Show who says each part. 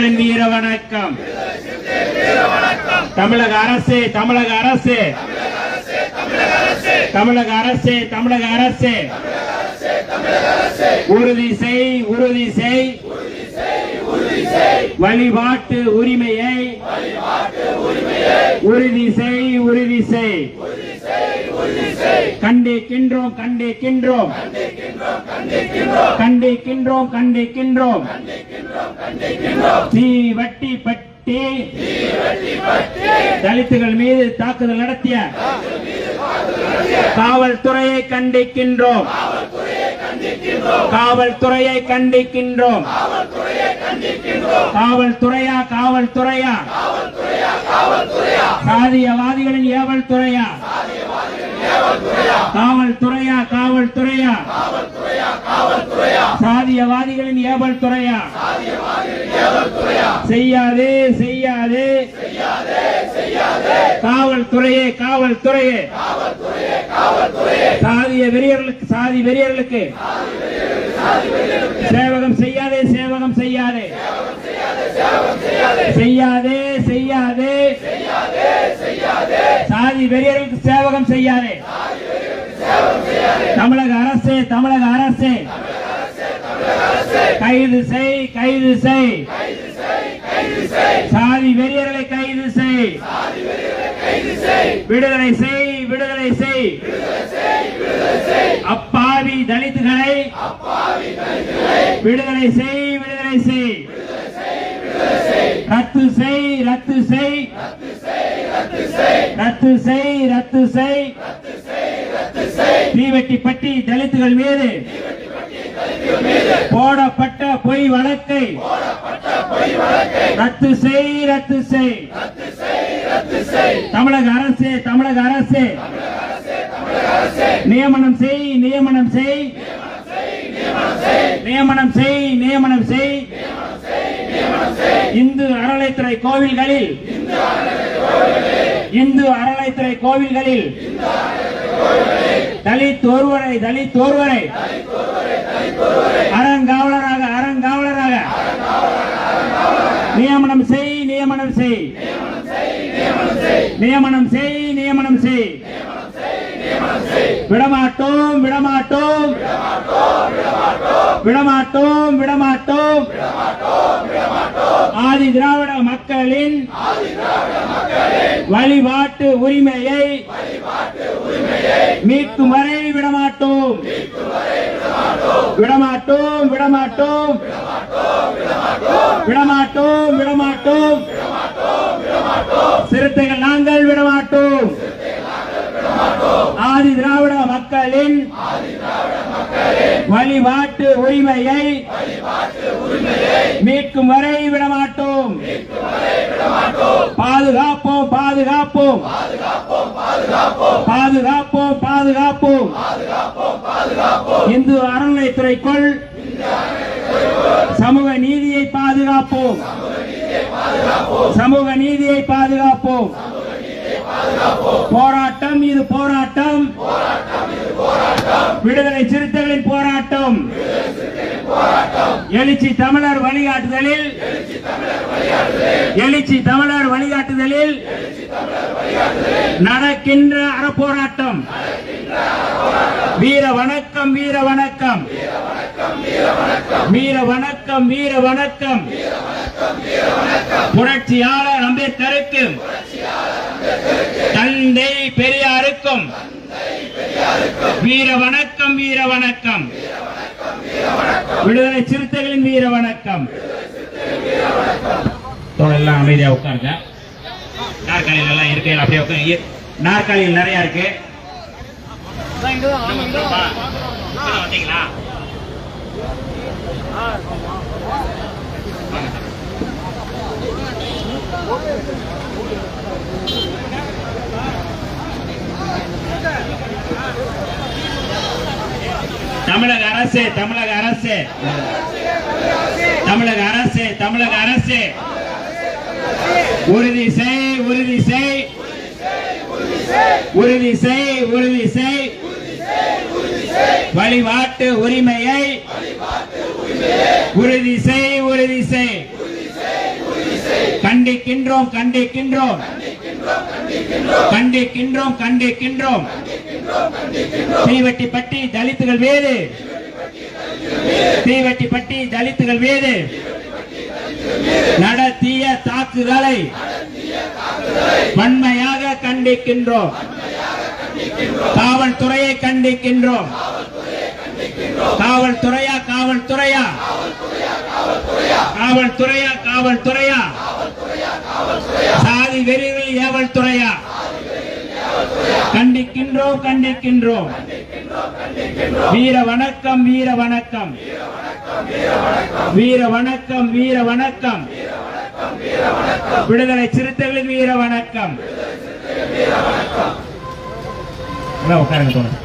Speaker 1: சிறுத்தைகளின் வீர வணக்கம். தமிழக அரசு தமிழக அரசு தமிழக அரசு தமிழக அரசு உறுதி செய் உறுதி செய் வழிபாட்டு உரிமையை உறுதி செய் உறுதி செய். கண்டிக்கின்றோம் கண்டிக்கின்றோம் கண்டிக்கின்றோம் கண்டிக்கின்றோம். தீவட்டி பட்டி தலித்துகள் மீது தாக்குதல் நடத்திய காவல்துறையை கண்டிக்கின்றோம். காவல்துறையை கண்டிக்கின்றோம். காவல்துறையா காவல்துறையா சாதியவாதிகளின் ஏவல் துறையா காவல்துறையா காவல்துறையா சாதியவாதிகளின் ஏவல் துறையா? செய்யாதே செய்யாதே காவல்துறையே காவல்துறையே சாதிய வெறியர்களுக்கு சாதி வெறியர்களுக்கு சேவகம் செய்யாதே சேவகம் செய்யாதே செய்யாதே செய்யாதே சாதி வெறியர்களுக்கு சேவகம் செய்யாதே. தமிழக அரசு தமிழக அரசு கைது செய் கைது செய் சாதி வெறியர்களை கைது செய் விடுதலை செய் விடுதலை செய். அப்பாவி தலித்துகளை விடுதலை செய் விடுதலை செய். ரத்து செய் ரத்து செய் ரத்து செய் ரத்து செய். தீவெட்டிப்பட்டி தலித்துகள் மீது போடப்பட்ட பொய் வழக்கை ரத்து செய் ரத்து செய். தமிழக அரசு தமிழக அரசு நியமனம் செய் நியமனம் செய் நியமனம் செய் நியமனம் செய். இந்து அறநிலைத்துறை கோவில்களில் இந்து அறநிலைத்துறை கோவில்களில் தலித் ஒருவரை அறங்காவலராக அறங்காவலராக நியமனம் செய் நியமனம் செய் நியமனம் செய் நியமனம் செய். விடமாட்டோம் விடமாட்டோம் விடமாட்டோம் விடமாட்டோம். ஆதி திராவிட மக்களின் வழிபாட்டு உரிமையை மீட்கும் வரை விடமாட்டோம் விடமாட்டோம் விடமாட்டோம் விடமாட்டோம் விடமாட்டோம். சிறுத்தைகள் நாங்கள் விடமாட்டோம். ஆதி திராவிட மக்களின் வழிபாட்டு உரிமையை மீட்கும் வரை விடமாட்டோம். பாதுகாப்போம் பாதுகாப்போம் பாதுகாப்போம் பாதுகாப்போம். இந்து அறநிலைத்துறைக்குள் சமூக நீதியை பாதுகாப்போம் சமூக நீதியை பாதுகாப்போம். போராட்டம் இது போராட்டம் விடுதலை சிறுத்தைகளின் போராட்டம். எழுச்சி தமிழர் வழிகாட்டுதலில் எழுச்சி தமிழர் வழிகாட்டுதலில் நடக்கின்ற அறப்போராட்டம். வீர வணக்கம் வீர வணக்கம் வீர வணக்கம் வீர வணக்கம். புரட்சியாளர் அம்பேத்கருக்கும் தந்தை பெரியாருக்கும் வீர வணக்கம் வீர வணக்கம். விடுதலை சிறுத்தைகளின் வீர வணக்கம். எல்லாம் அமைதியா உட்காருங்க. நாற்காலிகள் எல்லாம் இருக்கு, அப்படியே உட்காந்து. நாற்காலிகள் நிறைய இருக்கு. வந்தீங்களா? தமிழக அரசு தமிழக அரசு தமிழக அரசு தமிழக அரசு உறுதி செய் உறுதி செய் உறுதி செய் உறுதி செய். வழிபாட்டு உரிமையை உறுதி செய் உறுதி செய். கண்டிக்கின்றோம் கண்டிக்கின்றோம் கண்டிக்கின்றோம் கண்டிக்கின்றோம் தீவட்டிப்பட்டி தலித்துகள் வேறு தீவட்டிப்பட்டி தலித்துகள் வேறு நடத்திய தாக்குதலை வன்மையாக கண்டிக்கின்றோம் காவல்துறையை கண்டிக்கின்றோம் காவல்துறையா காவல்துறையா காவல்துறையா காவல்துறையா சாதி வெறிகள் ஏவல்துறையா கண்டிக்கின்றோம் கண்டிக்கின்றோம் வீர வணக்கம் வீர வணக்கம் வீர வணக்கம் வீர வணக்கம் விடுதலை சிறுத்தைகளின் வீர வணக்கம் உட்காருங்க.